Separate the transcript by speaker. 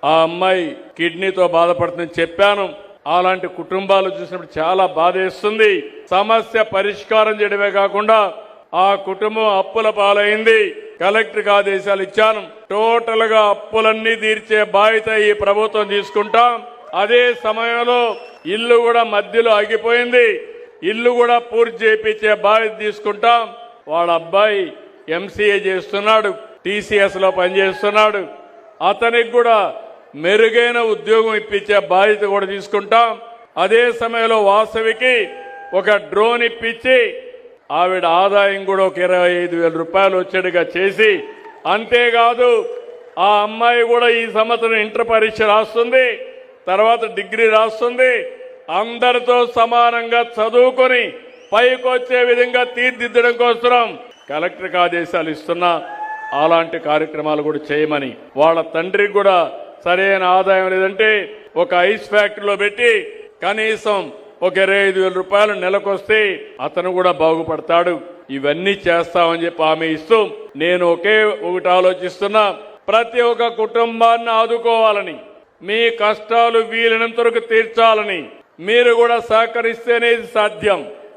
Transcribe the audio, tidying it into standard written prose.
Speaker 1: ఆ అమ్మాయి కిడ్నీతో బాధపడుతుందని చెప్పాను. అలాంటి కుటుంబాలు చూసినప్పుడు చాలా బాధేస్తుంది. సమస్య పరిష్కారం చేయడమే కాకుండా ఆ కుటుంబం అప్పుల పాలైంది. కలెక్టర్కి ఆదేశాలు ఇచ్చాను. టోటల్ గా అప్పులన్నీ తీర్చే బాధ్యత ఈ ప్రభుత్వం తీసుకుంటాం. అదే సమయంలో ఇల్లు కూడా మధ్యలో ఆగిపోయింది. ఇల్లు కూడా పూర్తి చేయించే బాధ్యత తీసుకుంటాం. వాళ్ళ అబ్బాయి ఎంసీఏ చేస్తున్నాడు, టీసీఎస్ లో పనిచేస్తున్నాడు. అతనికి కూడా మెరుగైన ఉద్యోగం ఇప్పించే బాధ్యత కూడా తీసుకుంటాం. అదే సమయంలో వాసవికి ఒక డ్రోన్ ఇప్పించి ఆవిడ ఆదాయం కూడా ఒక 25,000 రూపాయలు వచ్చేట్టుగా చేసి, అంతేకాదు ఆ అమ్మాయి కూడా ఈ సంవత్సరం ఇంటర్ పరీక్ష రాస్తుంది, తర్వాత డిగ్రీ రాస్తుంది. అందరితో సమానంగా చదువుకొని పైకొచ్చే విధంగా తీర్చిదిద్దడం కోసం కలెక్టర్కి ఆదేశాలు ఇస్తున్నా. అలాంటి కార్యక్రమాలు కూడా చేయమని, వాళ్ళ తండ్రికి కూడా సరైన ఆదాయం లేదంటే ఒక ఐస్ ఫ్యాక్టరీలో పెట్టి కనీసం ఒక 25,000 రూపాయలు నెలకొస్తే అతను కూడా బాగుపడతాడు. ఇవన్నీ చేస్తామని చెప్పి హామీ ఇస్తూ నేను ఒకటి ఆలోచిస్తున్నా. ప్రతి ఒక్క కుటుంబాన్ని ఆదుకోవాలని, మీ కష్టాలు వీలైనంత వరకు తీర్చాలని మీరు కూడా సహకరిస్తేనే ఇది సాధ్యం.